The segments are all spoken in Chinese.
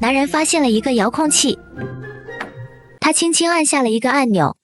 男人发现了一个遥控器，他轻轻按下了一个按钮，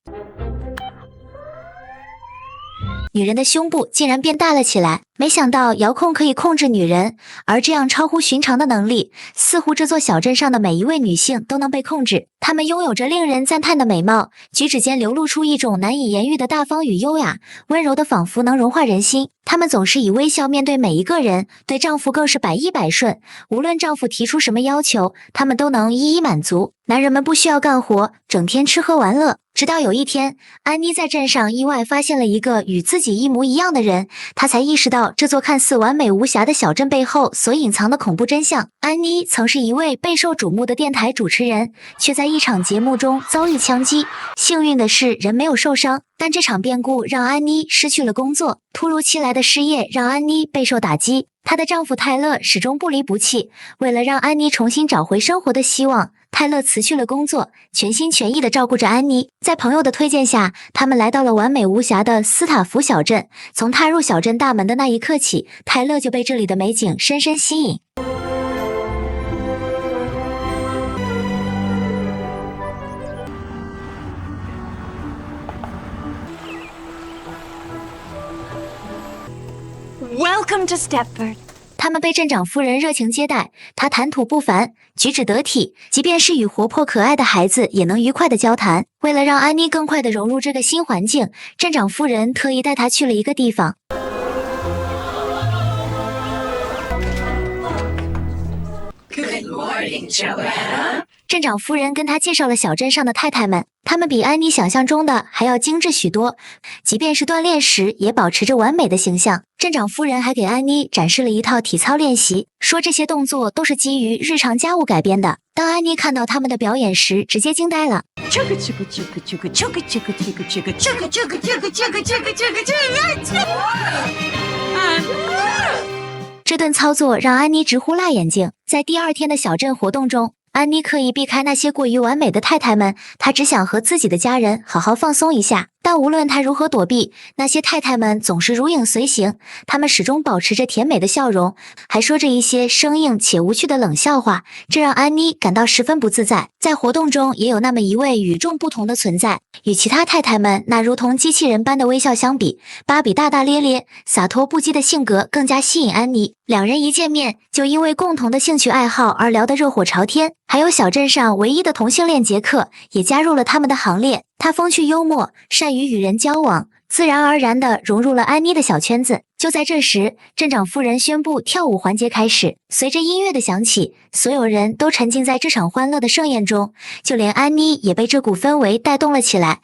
女人的胸部竟然变大了起来。没想到遥控可以控制女人，而这样超乎寻常的能力，似乎这座小镇上的每一位女性都能被控制。她们拥有着令人赞叹的美貌，举止间流露出一种难以言喻的大方与优雅，温柔的仿佛能融化人心。她们总是以微笑面对每一个人，对丈夫更是百依百顺，无论丈夫提出什么要求，她们都能一一满足。男人们不需要干活，整天吃喝玩乐。直到有一天，安妮在镇上意外发现了一个与自己一模一样的人，她才意识到这座看似完美无瑕的小镇背后所隐藏的恐怖真相。安妮曾是一位备受瞩目的电台主持人，却在一场节目中遭遇枪击。幸运的是，人没有受伤，但这场变故让安妮失去了工作。突如其来的失业让安妮备受打击，她的丈夫泰勒始终不离不弃。为了让安妮重新找回生活的希望，泰勒辞去了工作，全心全意地照顾着安妮。在朋友的推荐下，他们来到了完美无瑕的斯塔福小镇。从踏入小镇大门的那一刻起，泰勒就被这里的美景深深吸引。Welcome to Stepford。他们被镇长夫人热情接待，她谈吐不凡，举止得体，即便是与活泼可爱的孩子也能愉快地交谈。为了让安妮更快地融入这个新环境，镇长夫人特意带她去了一个地方。Good morning, Joanna。镇长夫人跟她介绍了小镇上的太太们，她们比安妮想象中的还要精致许多，即便是锻炼时也保持着完美的形象。镇长夫人还给安妮展示了一套体操练习，说这些动作都是基于日常家务改编的。当安妮看到他们的表演时，直接惊呆了。这顿操作让安妮直呼辣眼睛。在第二天的小镇活动中，安妮刻意避开那些过于完美的太太们，她只想和自己的家人好好放松一下。但无论她如何躲避，那些太太们总是如影随形，她们始终保持着甜美的笑容，还说着一些生硬且无趣的冷笑话，这让安妮感到十分不自在。在活动中也有那么一位与众不同的存在，与其他太太们那如同机器人般的微笑相比，芭比大大咧咧、洒脱不羁的性格更加吸引安妮。两人一见面就因为共同的兴趣爱好而聊得热火朝天，还有小镇上唯一的同性恋杰克也加入了他们的行列。他风趣幽默，善于与人交往，自然而然地融入了安妮的小圈子。就在这时，镇长夫人宣布跳舞环节开始。随着音乐的响起，所有人都沉浸在这场欢乐的盛宴中，就连安妮也被这股氛围带动了起来。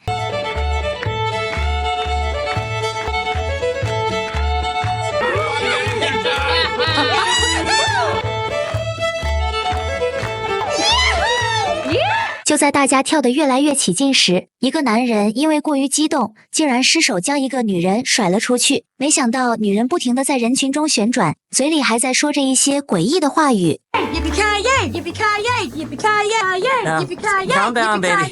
就在大家跳得越来越起劲时，一个男人因为过于激动，竟然失手将一个女人甩了出去。没想到女人不停地在人群中旋转，嘴里还在说着一些诡异的话语。Calm down, baby.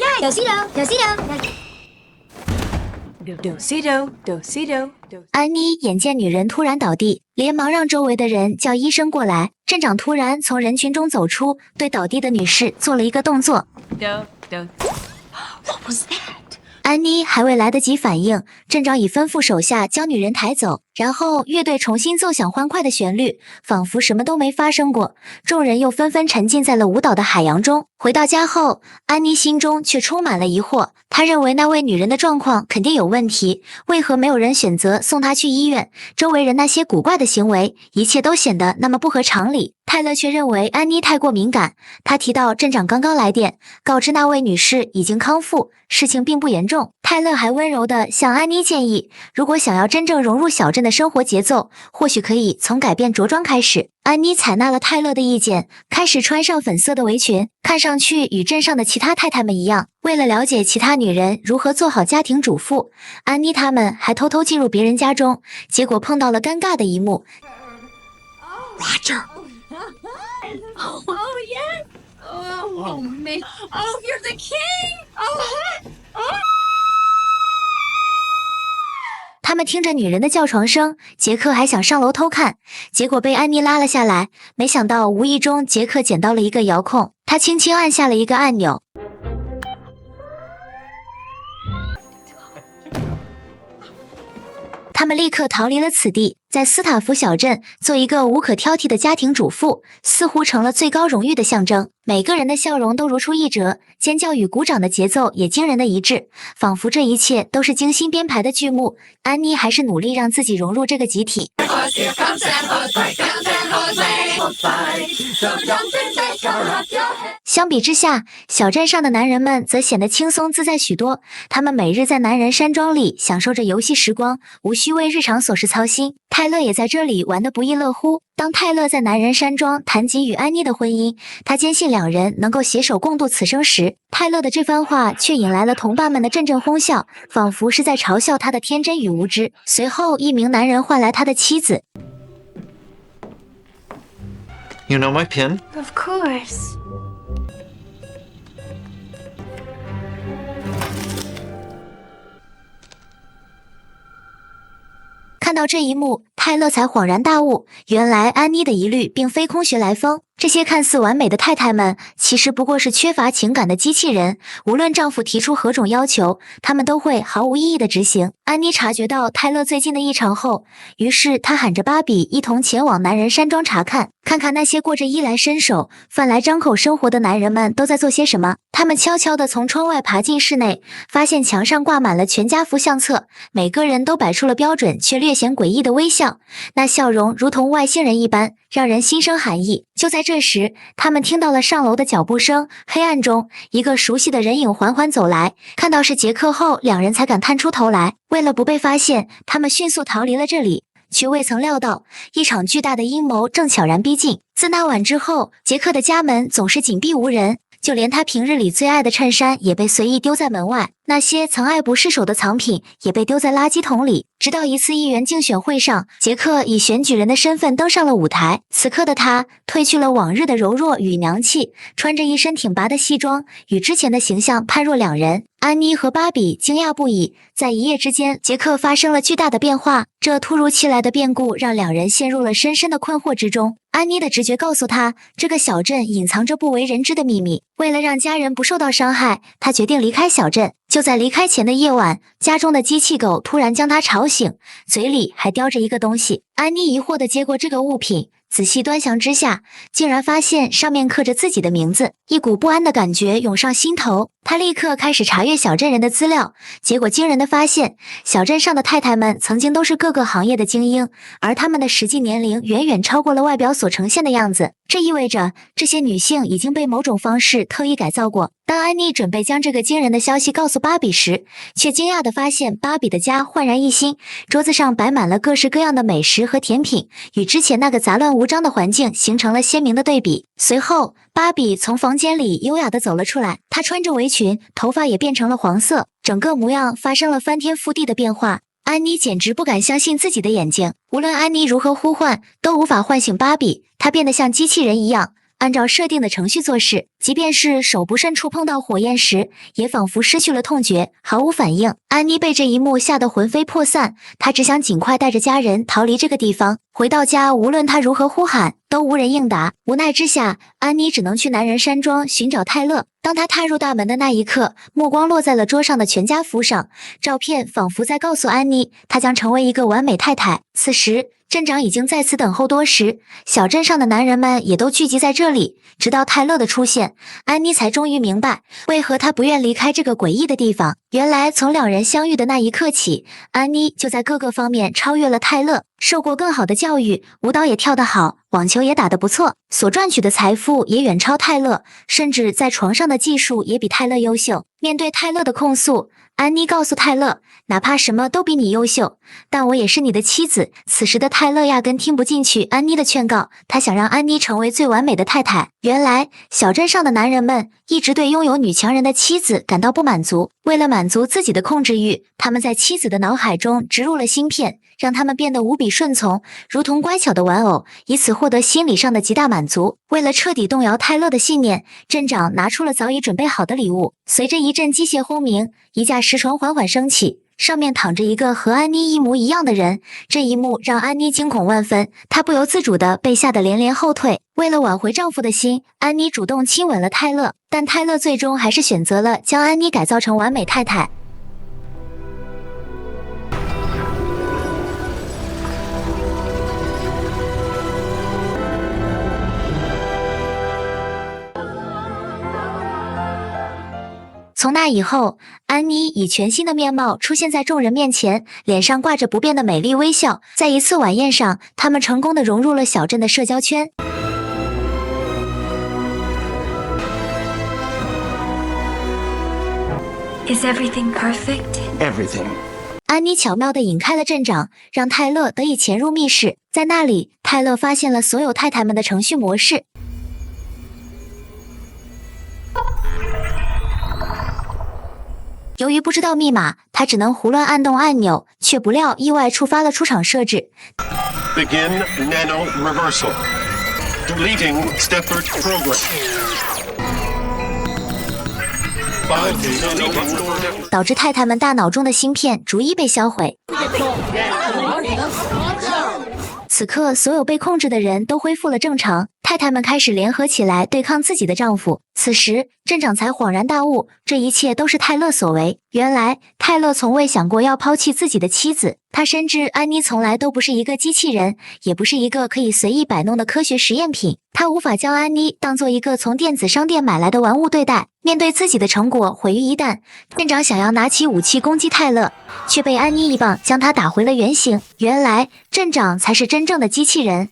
Dosito。安妮眼见女人突然倒地，连忙让周围的人叫医生过来。镇长突然从人群中走出，对倒地的女士做了一个动作。What was that？ 安妮还未来得及反应，镇长已吩咐手下将女人抬走，然后乐队重新奏响欢快的旋律，仿佛什么都没发生过。众人又纷纷沉浸在了舞蹈的海洋中。回到家后，安妮心中却充满了疑惑，她认为那位女人的状况肯定有问题，为何没有人选择送她去医院？周围人那些古怪的行为，一切都显得那么不合常理。泰勒却认为安妮太过敏感，他提到镇长刚刚来电，告知那位女士已经康复，事情并不严重。泰勒还温柔地向安妮建议，如果想要真正融入小镇的生活节奏，或许可以从改变着装开始。安妮采纳了泰勒的意见，开始穿上粉色的围裙，看上去与镇上的其他太太们一样。为了了解其他女人如何做好家庭主妇，安妮她们还偷偷进入别人家中，结果碰到了尴尬的一幕。Roger。Oh yeah. Oh man. Oh, you're the king. Oh. 们听着女人的叫床声，杰克还想上楼偷看，结果被安妮拉了下来。没想到无意中杰克捡到了一个遥控，他轻轻按下了一个按钮。他们立刻逃离了此地，在斯塔福小镇做一个无可挑剔的家庭主妇，似乎成了最高荣誉的象征。每个人的笑容都如出一辙，尖叫与鼓掌的节奏也惊人的一致，仿佛这一切都是精心编排的剧目。安妮还是努力让自己融入这个集体。相比之下，小镇上的男人们则显得轻松自在许多。他们每日在男人山庄里享受着游戏时光，无需为日常琐事操心。泰勒也在这里玩得不亦乐乎。当泰勒在男人山庄谈及与安妮的婚姻，他坚信两人能够携手共度此生时，泰勒的这番话却引来了同伴们的阵阵哄笑，仿佛是在嘲笑他的天真与无知。随后，一名男人唤来他的妻子。You know my pin? Of course. 看到这一幕，泰勒才恍然大悟，原来安妮的疑虑并非空穴来风。这些看似完美的太太们，其实不过是缺乏情感的机器人。无论丈夫提出何种要求，她们都会毫无意义的执行。安妮察觉到泰勒最近的异常后，于是她喊着芭比一同前往男人山庄查看，看看那些过着衣来伸手、饭来张口生活的男人们都在做些什么。他们悄悄地从窗外爬进室内，发现墙上挂满了全家福相册，每个人都摆出了标准却略显诡异的微笑，那笑容如同外星人一般，让人心生寒意。就在这时，他们听到了上楼的脚步声，黑暗中，一个熟悉的人影缓缓走来。看到是杰克后，两人才敢探出头来。为了不被发现，他们迅速逃离了这里，却未曾料到，一场巨大的阴谋正悄然逼近。自那晚之后，杰克的家门总是紧闭无人，就连他平日里最爱的衬衫也被随意丢在门外，那些曾爱不释手的藏品也被丢在垃圾桶里。直到一次议员竞选会上，杰克以选举人的身份登上了舞台。此刻的他褪去了往日的柔弱与娘气，穿着一身挺拔的西装，与之前的形象判若两人。安妮和芭比惊讶不已，在一夜之间，杰克发生了巨大的变化。这突如其来的变故让两人陷入了深深的困惑之中。安妮的直觉告诉她，这个小镇隐藏着不为人知的秘密。为了让家人不受到伤害，她决定离开小镇。就在离开前的夜晚，家中的机器狗突然将她吵醒，嘴里还叼着一个东西。安妮疑惑地接过这个物品，仔细端详之下，竟然发现上面刻着自己的名字。一股不安的感觉涌上心头，他立刻开始查阅小镇人的资料，结果惊人的发现，小镇上的太太们曾经都是各个行业的精英，而她们的实际年龄远远超过了外表所呈现的样子。这意味着这些女性已经被某种方式特意改造过。当安妮准备将这个惊人的消息告诉芭比时，却惊讶地发现芭比的家焕然一新，桌子上摆满了各式各样的美食和甜品，与之前那个杂乱无章的环境形成了鲜明的对比。随后，芭比从房间里优雅地走了出来，她穿着围裙，头发也变成了黄色，整个模样发生了翻天覆地的变化。安妮简直不敢相信自己的眼睛，无论安妮如何呼唤，都无法唤醒芭比，她变得像机器人一样，按照设定的程序做事，即便是手不慎触碰到火焰时，也仿佛失去了痛觉，毫无反应。安妮被这一幕吓得魂飞魄散，她只想尽快带着家人逃离这个地方。回到家，无论她如何呼喊，都无人应答。无奈之下，安妮只能去男人山庄寻找泰勒。当她踏入大门的那一刻，目光落在了桌上的全家福上，照片仿佛在告诉安妮，她将成为一个完美太太。此时，镇长已经在此等候多时，小镇上的男人们也都聚集在这里。直到泰勒的出现，安妮才终于明白，为何他不愿离开这个诡异的地方。原来，从两人相遇的那一刻起，安妮就在各个方面超越了泰勒，受过更好的教育，舞蹈也跳得好，网球也打得不错，所赚取的财富也远超泰勒，甚至在床上的技术也比泰勒优秀。面对泰勒的控诉，安妮告诉泰勒，哪怕什么都比你优秀，但我也是你的妻子。此时的泰勒压根听不进去安妮的劝告，他想让安妮成为最完美的太太。原来，小镇上的男人们一直对拥有女强人的妻子感到不满足，为了满足自己的控制欲，他们在妻子的脑海中植入了芯片，让他们变得无比顺从，如同乖巧的玩偶，以此获得心理上的极大满足。为了彻底动摇泰勒的信念，镇长拿出了早已准备好的礼物。随着一阵机械轰鸣，一架石床缓缓升起，上面躺着一个和安妮一模一样的人。这一幕让安妮惊恐万分，她不由自主地被吓得连连后退。为了挽回丈夫的心，安妮主动亲吻了泰勒，但泰勒最终还是选择了将安妮改造成完美太太。从那以后，安妮以全新的面貌出现在众人面前，脸上挂着不变的美丽微笑。在一次晚宴上，他们成功地融入了小镇的社交圈。Is everything perfect? Everything. 安妮巧妙地引开了镇长，让泰勒得以潜入密室。在那里，泰勒发现了所有太太们的程序模式。由于不知道密码，他只能胡乱按动按钮，却不料意外触发了出场设置。Begin nano reversal. Deleting Stepford program. 导致太太们大脑中的芯片逐一被销毁。此刻，所有被控制的人都恢复了正常，太太们开始联合起来对抗自己的丈夫。此时，镇长才恍然大悟，这一切都是泰勒所为。原来，泰勒从未想过要抛弃自己的妻子，他深知安妮从来都不是一个机器人，也不是一个可以随意摆弄的科学实验品。他无法将安妮当做一个从电子商店买来的玩物对待。面对自己的成果毁于一旦，镇长想要拿起武器攻击泰勒，却被安妮一棒将他打回了原形。原来，镇长才是真正的机器人。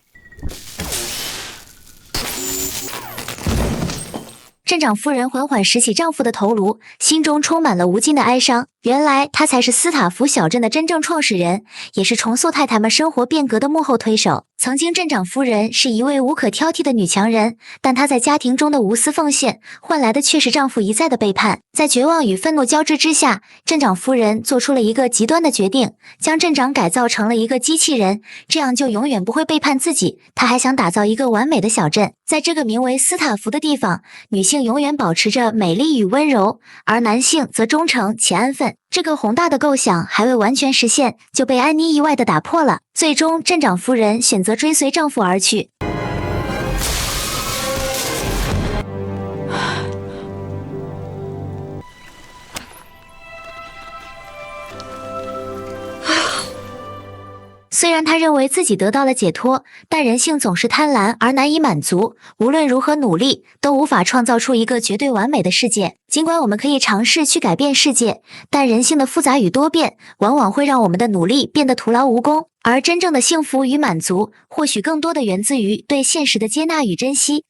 镇长夫人缓缓拾起丈夫的头颅，心中充满了无尽的哀伤。原来她才是斯塔福小镇的真正创始人，也是重塑太太们生活变革的幕后推手。曾经镇长夫人是一位无可挑剔的女强人，但她在家庭中的无私奉献，换来的却是丈夫一再的背叛。在绝望与愤怒交织之下，镇长夫人做出了一个极端的决定，将镇长改造成了一个机器人，这样就永远不会背叛自己。她还想打造一个完美的小镇，在这个名为斯塔福的地方，女性永远保持着美丽与温柔，而男性则忠诚且安分。这个宏大的构想还未完全实现，就被安妮意外地打破了。最终，镇长夫人选择追随丈夫而去。虽然他认为自己得到了解脱，但人性总是贪婪而难以满足，无论如何努力，都无法创造出一个绝对完美的世界。尽管我们可以尝试去改变世界，但人性的复杂与多变，往往会让我们的努力变得徒劳无功。而真正的幸福与满足，或许更多的源自于对现实的接纳与珍惜。